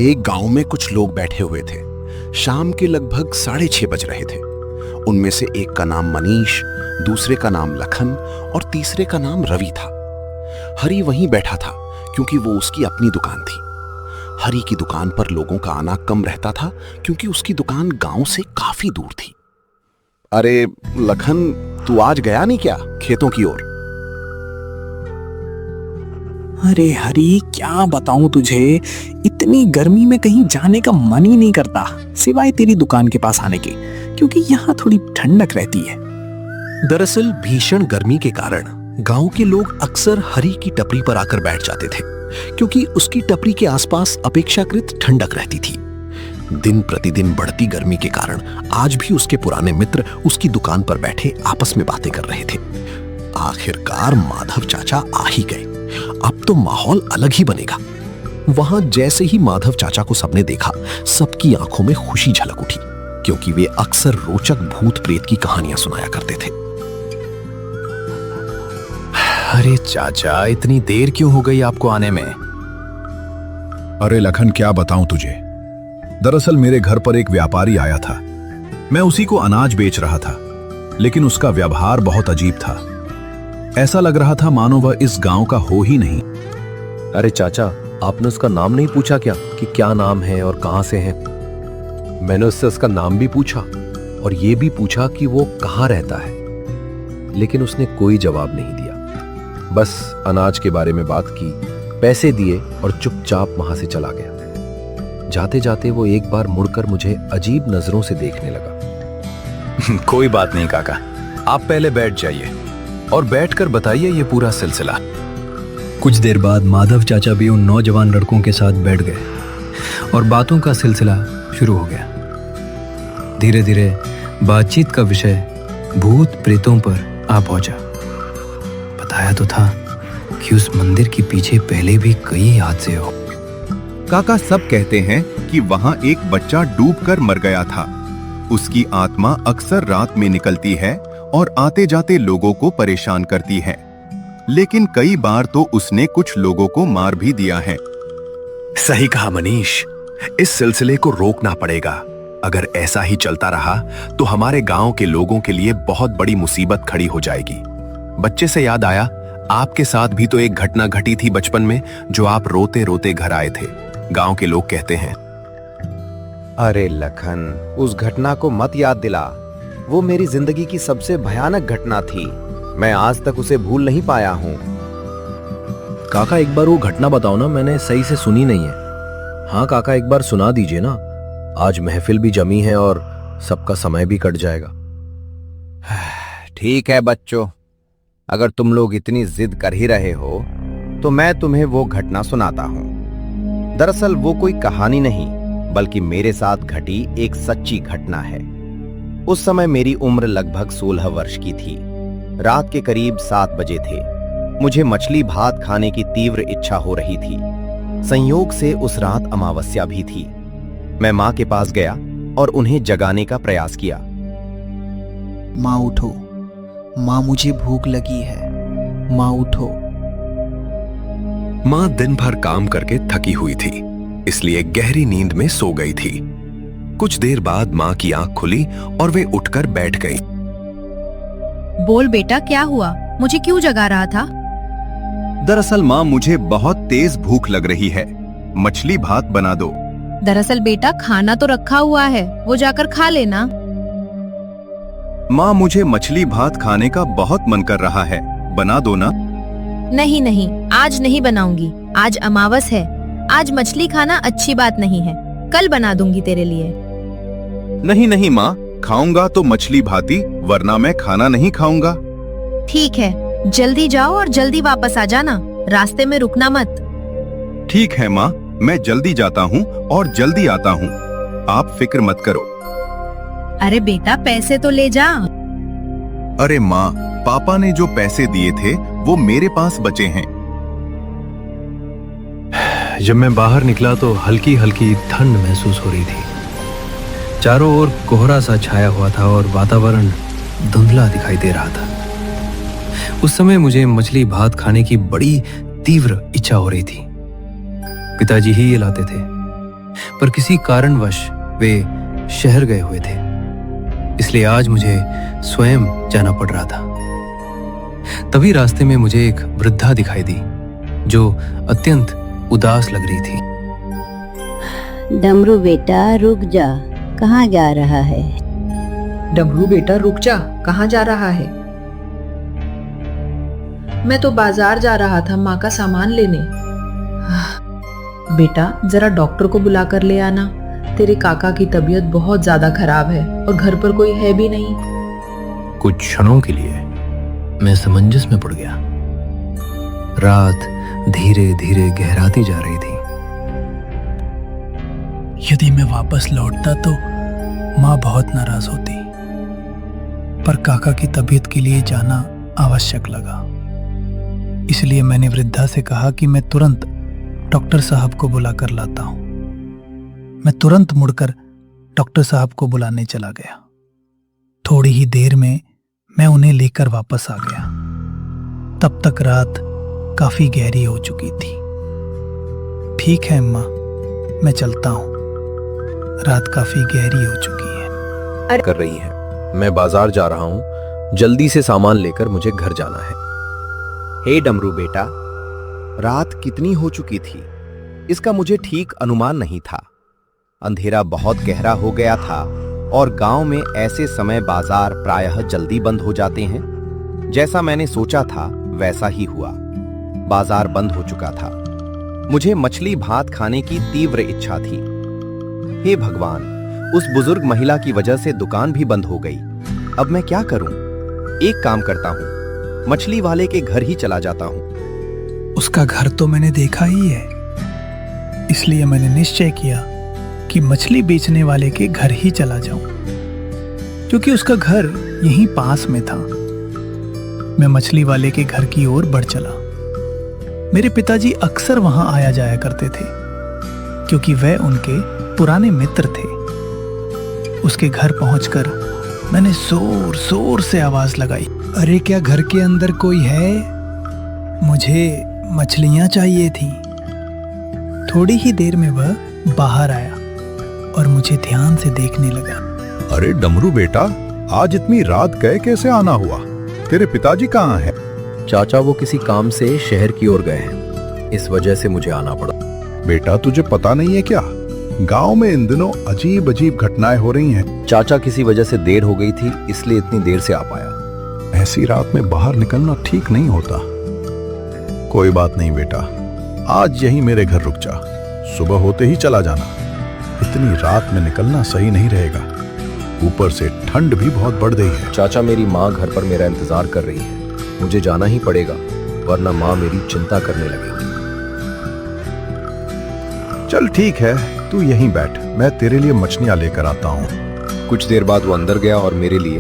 एक गांव में कुछ लोग बैठे हुए थे। शाम के लगभग 6:30 बज रहे थे। उनमें से एक का नाम मनीष, दूसरे का नाम लखन और तीसरे का नाम रवि था। हरी वहीं बैठा था क्योंकि वो उसकी अपनी दुकान थी। हरी की दुकान पर लोगों का आना कम रहता था क्योंकि उसकी दुकान गांव से काफी दूर थी। अरे लखन, तू आज गया नहीं क्या खेतों की ओर? अरे हरी, क्या बताऊं तुझे, इतनी गर्मी में कहीं जाने का मन ही नहीं करता सिवाय तेरी दुकान के पास आने के, क्योंकि यहाँ थोड़ी ठंडक रहती है। दरअसल भीषण गर्मी के कारण गांव के लोग अक्सर हरी की टपरी पर आकर बैठ जाते थे, क्योंकि उसकी टपरी के आसपास अपेक्षाकृत ठंडक रहती थी। दिन प्रतिदिन बढ़ती गर्मी के कारण आज भी उसके पुराने मित्र उसकी दुकान पर बैठे आपस में बातें कर रहे थे। आखिरकार माधव चाचा आ ही गए। अब तो माहौल अलग ही बनेगा। वहां जैसे ही माधव चाचा को सबने देखा, सबकी आंखों में खुशी झलक उठी, क्योंकि वे अक्सर रोचक भूत प्रेत की कहानियां सुनाया करते थे। अरे चाचा, इतनी देर क्यों हो गई आपको आने में? अरे लखन, क्या बताऊं तुझे। दरअसल मेरे घर पर एक व्यापारी आया था। मैं उसी को अनाज बेच रहा था, लेकिन उसका व्यवहार बहुत अजीब था। ऐसा लग रहा था मानो वह इस गांव का हो ही नहीं। अरे चाचा, आपने उसका नाम नहीं पूछा क्या कि क्या नाम है और कहां से है? मैंने उससे उसका नाम भी पूछा और ये भी पूछा कि वो कहां रहता है, लेकिन उसने कोई जवाब नहीं दिया। बस अनाज के बारे में बात की, पैसे दिए और चुपचाप वहां से चला गया। जाते जाते वो एक बार मुड़कर मुझे अजीब नजरों से देखने लगा। कोई बात नहीं काका, आप पहले बैठ जाइए और बैठकर बताइए ये पूरा सिलसिला। कुछ देर बाद माधव चाचा भी उन नौजवान लड़कों के साथ बैठ गए और बातों का सिलसिला शुरू हो गया। धीरे धीरे बातचीत का विषय भूत प्रेतों पर आ पहुंचा। बताया तो था कि उस मंदिर के पीछे पहले भी कई हादसे हो। काका, सब कहते हैं कि वहां एक बच्चा डूबकर मर गया था। उसकी आत्मा अक्सर रात में निकलती है और आते जाते लोगों को परेशान करती है, लेकिन कई बार तो उसने कुछ लोगों को मार भी दिया है। सही कहा मनीष, इस सिलसिले को रोकना पड़ेगा। अगर ऐसा ही चलता रहा तो हमारे गांव के लोगों के लिए बहुत बड़ी मुसीबत खड़ी हो जाएगी। बच्चे से याद आया, आपके साथ भी तो एक घटना घटी थी बचपन में, जो आप रोते रोते घर आए थे, गांव के लोग कहते हैं। अरे लखन, उस घटना को मत याद दिला। वो मेरी जिंदगी की सबसे भयानक घटना थी। मैं आज तक उसे भूल नहीं पाया हूं। काका, एक बार वो घटना बताओ ना, मैंने सही से सुनी नहीं है। हाँ काका, एक बार सुना दीजिए ना। आज महफिल भी जमी है और सबका समय भी कट जाएगा। ठीक है बच्चों, अगर तुम लोग इतनी जिद कर ही रहे हो तो मैं तुम्हें वो घटना सुनाता हूं। दरअसल वो कोई कहानी नहीं, बल्कि मेरे साथ घटी एक सच्ची घटना है। उस समय मेरी उम्र लगभग 16 वर्ष की थी। रात के करीब 7 बजे थे। मुझे मछली भात खाने की तीव्र इच्छा हो रही थी। संयोग से उस रात अमावस्या भी थी। मैं मां के पास गया और उन्हें जगाने का प्रयास किया। मां उठो, मां मुझे भूख लगी है, मां उठो। मां दिन भर काम करके थकी हुई थी, इसलिए गहरी नींद में सो गई थी। कुछ देर बाद मां की आंख खुली और वे उठकर बैठ गई। बोल बेटा, क्या हुआ? मुझे क्यों जगा रहा था? दरअसल मां, मुझे बहुत तेज भूख लग रही है। मछली भात बना दो। दरअसल बेटा, खाना तो रखा हुआ है, वो जाकर खा लेना। मां, मुझे मछली भात खाने का बहुत मन कर रहा है, बना दो ना। नहीं नहीं, आज नहीं बनाऊंगी। आज अमावस है। आज मछली खाना अच्छी बात नहीं है। कल बना दूंगी तेरे लिए। नहीं नहीं मां, खाऊंगा तो मछली भाती, वरना मैं खाना नहीं खाऊंगा। ठीक है, जल्दी जाओ और जल्दी वापस आ जाना। रास्ते में रुकना मत। ठीक है मां, मैं जल्दी जाता हूं और जल्दी आता हूं। आप फिक्र मत करो। अरे बेटा, पैसे तो ले जा। अरे मां, पापा ने जो पैसे दिए थे वो मेरे पास बचे हैं। जब मैं बाहर निकला तो हल्की हल्की ठंड महसूस हो रही थी। चारों ओर कोहरा सा छाया हुआ था और वातावरण धुंधला दिखाई दे रहा था। उस समय मुझे मछली भात खाने की बड़ी तीव्र इच्छा हो रही थी। पिताजी ही ये लाते थे। पर किसी कारणवश वे शहर गए हुए थे, इसलिए आज मुझे स्वयं जाना पड़ रहा था। तभी रास्ते में मुझे एक वृद्धा दिखाई दी जो अत्यंत उदास लग रही थी। डमरू बेटा रुक जा, कहाँ जा रहा है? डमरू बेटा रुक जा, कहाँ जा रहा है? मैं तो बाजार जा रहा था माँ का सामान लेने। बेटा जरा डॉक्टर को बुला कर ले आना, तेरे काका की तबीयत बहुत ज्यादा खराब है और घर पर कोई है भी नहीं। कुछ क्षणों के लिए मैं समंजस में पड़ गया। रात धीरे धीरे गहराती जा रही थी। यदि मैं वापस लौटता तो माँ बहुत नाराज होती, पर काका की तबीयत के लिए जाना आवश्यक लगा। इसलिए मैंने वृद्धा से कहा कि मैं तुरंत डॉक्टर साहब को बुला कर लाता हूं। मैं तुरंत मुड़कर डॉक्टर साहब को बुलाने चला गया। थोड़ी ही देर में मैं उन्हें लेकर वापस आ गया। तब तक रात काफी गहरी हो चुकी थी। ठीक है अम्मा, मैं चलता हूं, रात काफी गहरी हो चुकी है। कर रही है, मैं बाजार जा रहा हूं, जल्दी से सामान लेकर मुझे घर जाना है। हे डमरू बेटा, रात कितनी हो चुकी थी इसका मुझे ठीक अनुमान नहीं था। अंधेरा बहुत गहरा हो गया था और गांव में ऐसे समय बाजार प्रायः जल्दी बंद हो जाते हैं। जैसा मैंने सोचा था वैसा ही हुआ। बाजार बंद हो चुका था। मुझे मछली भात खाने की तीव्र इच्छा थी। हे भगवान, उस बुजुर्ग महिला की वजह से दुकान भी बंद हो गई। अब मैं क्या करूं? एक काम करता हूं, मछली वाले के घर ही चला जाता हूं। उसका घर तो मैंने देखा ही है, इसलिए मैंने निश्चय किया कि मछली बेचने वाले के घर ही चला जाऊं, क्योंकि उसका घर यहीं पास में था। मैं मछली वाले के घर की ओर बढ़ चला। मेरे पिताजी अक्सर वहां आया जाया करते थे, क्योंकि वह उनके पुराने मित्र थे। उसके घर पहुंचकर मैंने जोर जोर से आवाज लगाई, अरे क्या घर के अंदर कोई है? मुझे मछलियां चाहिए थी। थोड़ी ही देर में वह बाहर आया और मुझे ध्यान से देखने लगा। अरे डमरू बेटा, आज इतनी रात गए कैसे आना हुआ? तेरे पिताजी कहाँ हैं? चाचा वो किसी काम से शहर की ओर गए हैं, इस वजह से मुझे आना पड़ा। बेटा तुझे पता नहीं है क्या, गांव में इन दिनों अजीब अजीब घटनाएं हो रही हैं। चाचा किसी वजह से देर हो गई थी, इसलिए इतनी देर से आ पाया। ऐसी रात में बाहर निकलना ठीक नहीं होता। कोई बात नहीं बेटा, आज यहीं मेरे घर रुक जा, सुबह होते ही चला जाना। इतनी रात में निकलना सही नहीं रहेगा, ऊपर से ठंड भी बहुत बढ़ गई है। चाचा मेरी माँ घर पर मेरा इंतजार कर रही है, मुझे जाना ही पड़ेगा, वरना माँ मेरी चिंता करने लगेगी। चल ठीक है, तू यहीं बैठ, मैं तेरे लिए मछलियां लेकर आता हूँ। कुछ देर बाद वो अंदर गया और मेरे लिए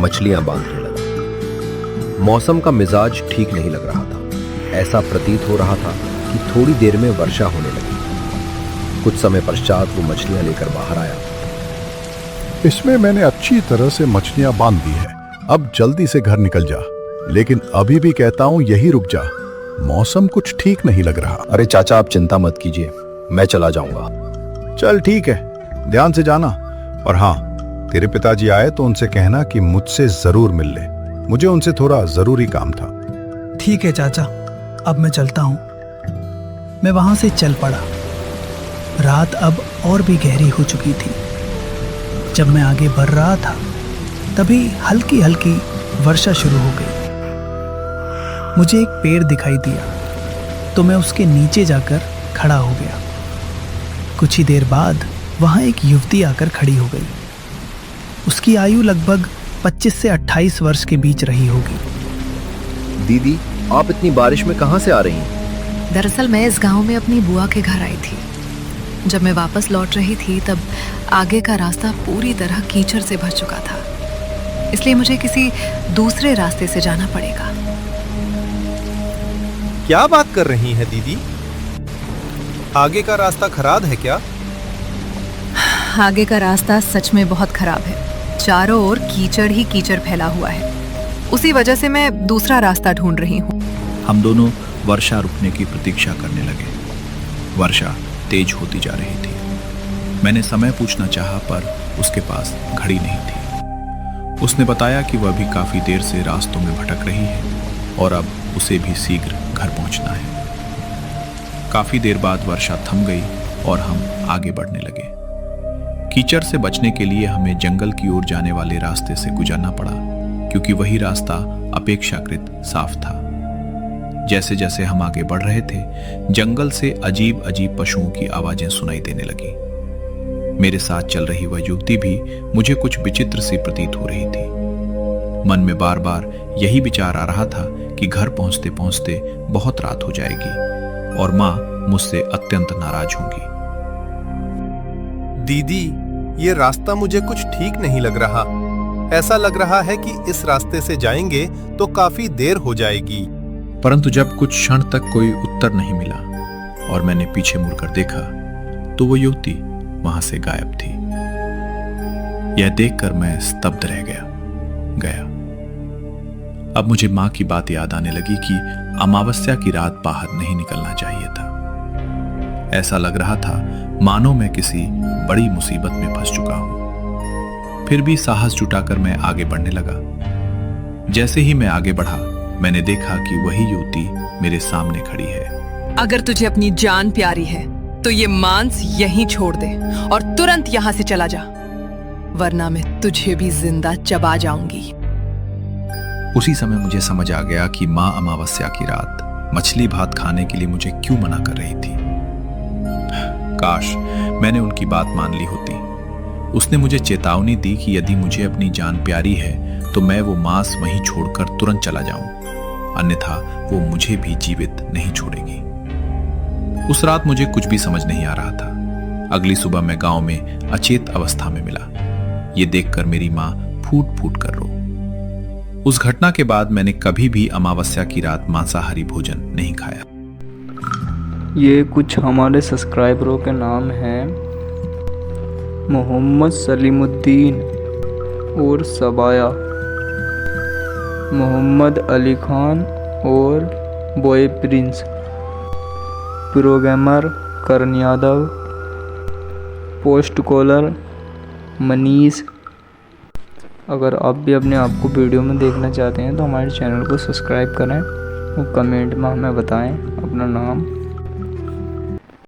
मछलियां बांधने लगा। मौसम का मिजाज ठीक नहीं लग रहा था। ऐसा प्रतीत हो रहा था कि थोड़ी देर में वर्षा होने लगी। कुछ समय पश्चात वो मछलियां लेकर बाहर आया। इसमें मैंने अच्छी तरह से मछलियां बांध दी है, अब जल्दी से घर निकल जा। लेकिन अभी भी कहता हूँ यही रुक जा, मौसम कुछ ठीक नहीं लग रहा। अरे चाचा आप चिंता मत कीजिए, मैं चला जाऊंगा। चल ठीक है, ध्यान से जाना। और हाँ, तेरे पिताजी आए तो उनसे कहना कि मुझसे जरूर मिल ले, मुझे उनसे थोड़ा जरूरी काम था। ठीक है चाचा, अब मैं चलता हूं। मैं वहां से चल पड़ा। रात अब और भी गहरी हो चुकी थी। जब मैं आगे बढ़ रहा था तभी हल्की हल्की वर्षा शुरू हो गई। मुझे एक पेड़ दिखाई दिया तो मैं उसके नीचे जाकर खड़ा हो गया। कुछ ही देर बाद वहां एक युवती आकर खड़ी हो गई। उसकी आयु लगभग 25 से 28 वर्ष के बीच रही होगी। दीदी, आप इतनी बारिश में कहां से आ रही हैं? दरअसल मैं इस गांव में अपनी बुआ के घर आई थी। जब मैं वापस लौट रही थी तब आगे का रास्ता पूरी तरह कीचड़ से भर चुका था, इसलिए मुझे किसी दूसरे रास्ते से जाना पड़ेगा। क्या बात कर रही हैं दीदी? आगे का रास्ता खराब है क्या? आगे का रास्ता सच में बहुत खराब है। चारों ओर कीचड़ ही कीचड़ फैला हुआ है। उसी वजह से मैं दूसरा रास्ता ढूंढ रही हूँ। हम दोनों वर्षा रुकने की प्रतीक्षा करने लगे। वर्षा तेज होती जा रही थी। मैंने समय पूछना चाहा पर उसके पास घड़ी नहीं थी। उसने बताया कि वह भी काफी देर से रास्तों में भटक रही है और अब उसे भी शीघ्र घर पहुंचना है। काफी देर बाद वर्षा थम गई और हम आगे बढ़ने लगे। कीचड़ से बचने के लिए हमें जंगल की ओर जाने वाले रास्ते से गुजरना पड़ा, क्योंकि वही रास्ता अपेक्षाकृत साफ था। जैसे जैसे हम आगे बढ़ रहे थे, जंगल से अजीब अजीब पशुओं की आवाजें सुनाई देने लगी। मेरे साथ चल रही वह युवती भी मुझे कुछ विचित्र सी प्रतीत हो रही थी। मन में बार बार यही विचार आ रहा था कि घर पहुंचते पहुंचते बहुत रात हो जाएगी और मां मुझसे अत्यंत नाराज होंगी। दीदी, ये रास्ता मुझे कुछ ठीक नहीं लग रहा। ऐसा लग रहा है कि इस रास्ते से जाएंगे तो काफी देर हो जाएगी। परंतु जब कुछ क्षण तक कोई उत्तर नहीं मिला और मैंने पीछे मुड़कर देखा तो वो युवती वहां से गायब थी। यह देखकर मैं स्तब्ध रह गया। अब मुझे मां की बात याद आने लगी कि अमावस्या की रात बाहर नहीं निकलना चाहिए था। ऐसा लग रहा था मानो मैं किसी बड़ी मुसीबत में फंस चुका हूं। फिर भी साहस जुटाकर मैं आगे बढ़ने लगा। जैसे ही मैं आगे बढ़ा, मैंने देखा कि वही युवती मेरे सामने खड़ी है। अगर तुझे अपनी जान प्यारी है तो ये मांस यहीं छोड़ दे और तुरंत यहां से चला जा, वरना मैं तुझे भी जिंदा चबा जाऊंगी। उसी समय मुझे समझ आ गया कि मां अमावस्या की रात मछली भात खाने के लिए मुझे क्यों मना कर रही थी। काश मैंने उनकी बात मान ली होती। उसने मुझे चेतावनी दी कि यदि मुझे अपनी जान प्यारी है तो मैं वो मांस वहीं छोड़कर तुरंत चला जाऊं, अन्यथा वो मुझे भी जीवित नहीं छोड़ेगी। उस रात मुझे कुछ भी समझ नहीं आ रहा था। अगली सुबह मैं गांव में अचेत अवस्था में मिला। ये देखकर मेरी मां फूट फूट कर रो। उस घटना के बाद मैंने कभी भी अमावस्या की रात मांसाहारी भोजन नहीं खाया। ये कुछ हमारे सब्सक्राइबरों के नाम हैं: मोहम्मद सलीमुद्दीन और सबाया, मोहम्मद अली खान और बॉय प्रिंस, प्रोग्रामर करण यादव, पोस्ट कॉलर मनीष। अगर आप भी अपने आप को वीडियो में देखना चाहते हैं तो हमारे चैनल को सब्सक्राइब करें और कमेंट में हमें बताएं अपना नाम